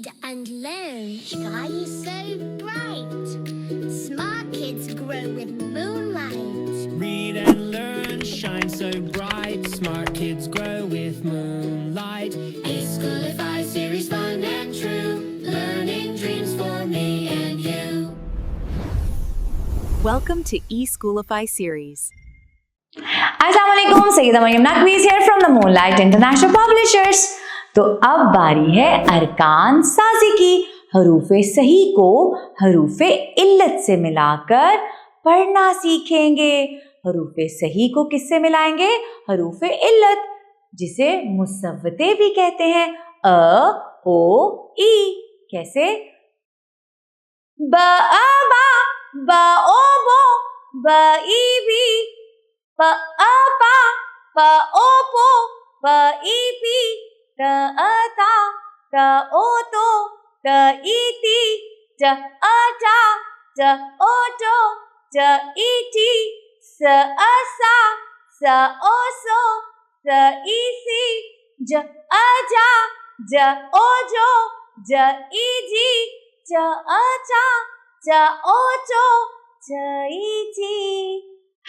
read and learn. Sky is so bright. Smart kids grow with moonlight. Read and learn, shine so bright. Smart kids grow with moonlight. E-Schoolify series, fun and true. Learning dreams for me and you. Welcome to E-Schoolify series. अस्सलामुअलैकुम, Saeeda Maryam नकवीज़ here from the Moonlight International Publishers। तो अब बारी है अरकान साज़ी की। हरूफ़े सही को हरूफ़े इल्लत से मिलाकर पढ़ना सीखेंगे। हरूफ़े सही को किससे मिलाएंगे? हरूफ़े इल्लत, जिसे मुसव्वते भी कहते हैं। अ, ओ, ई। कैसे? ब, आ, बा, ब, ओ, बो, ब, ई, बी, प, आ, पा, प, ओ, पो, प, ई, पी, त, अ, ता, त, ओ, तो, त, ई, ती, ट, अ, टा, ट, ओ, टो, ट, ई, टी, स, अ, सा, स, ओ, सो, त, ई, सी, ज, अ, जा, ज, ओ, जो, ज, ई, जी, च, अ, चा, च, ओ, चो, च, ई, ची।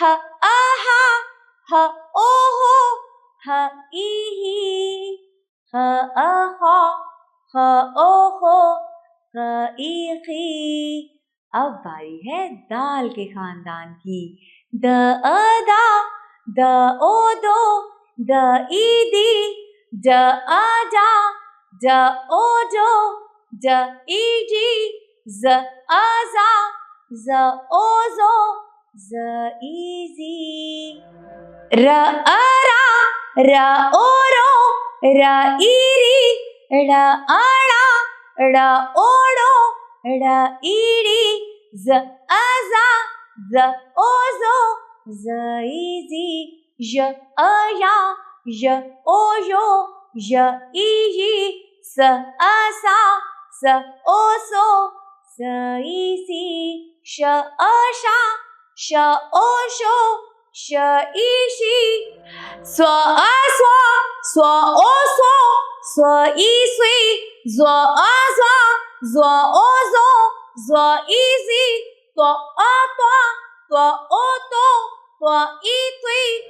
ह, आ, हा, ह, ओ, हो, ह, ई, ही, ह, अ, हा, ह, ओ, हो, ह, ई, खी। अब बारी है दाल के खानदान की। द, अ, दा, द, ओ, दो, द, ई, दी, ड, आ, डा, ड, ओ, डो, ड, ई, डी, ज, आ, जा, ज, ओ, जो, ज, ई, जी। र, अ, रा, र, ओ, रो, र, ई, री, ड़, आ, ड़ा, ड़, ओ, डो, ड़, ई, डी, ज, अ, जा, ज, ओ, जो, ज, ई, जी। य, अ, या, य, ओ, यो, य, ई, ही, स, अ, सा, स, ओ, सो, स, ई, सी। श, अ, शा, श, ओ, शो, श, ई, शी। स्व, अ, स्वा, स्व, ओ, सो, स्व, ई, स्वी। ज़्व, अ, ज़्वा, ज़्व, ओ, ज़ो, ज़्व, ई, ज़ी। त्व, अ, त्वा, त्व, ओ, तो, त्व, ई, त्वी।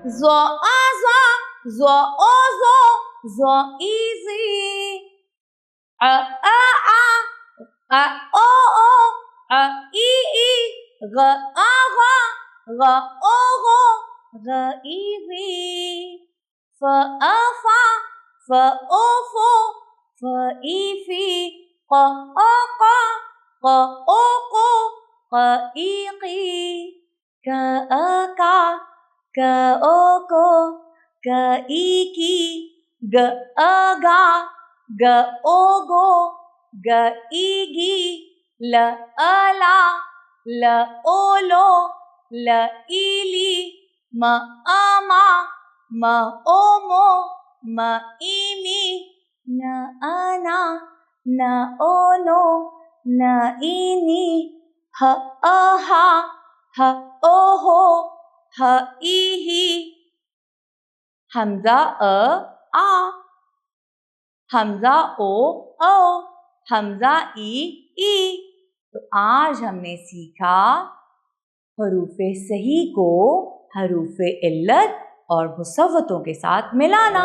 ज़्व, अ, ज़्वा, ज़्व, ओ, ज़ो, ज़्व, ई, ज़ी। अ, आ, अ, ओ, अ, ई, ग, आ, गा, ग, ओ, गो, ग, ई, गी। फ, अ, फा, फ, ओ, फो, फ, ई, फी। क, अ, का, क, ओ, को, क, ई, की। क, अ, का, क, ओ, को, क, ई, की। ग, अ, गा, ग, ओ, गो, ग, ई, गी। ल, अ, ला, ल, ओ, लो, ल, ई, ली। म, अ, मा, म, ओ, मो, म, ई, मी। न, अ, ना, न, ओ, नो, न, ई, नी। ह, अ, हा, ह, ओ, हो, ह, ई, ही। हमजा अ, आ। हमजा ओ, औ। हमजा ई। तो आज हमने सीखा हरूफ़े सही को हरूफ़े इल्लत और मुसव्वतों के साथ मिलाना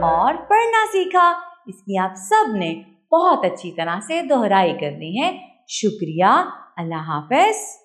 और पढ़ना सीखा। इसकी आप सब ने बहुत अच्छी तरह से दोहराई करनी है। शुक्रिया। अल्लाह हाफ़िज़।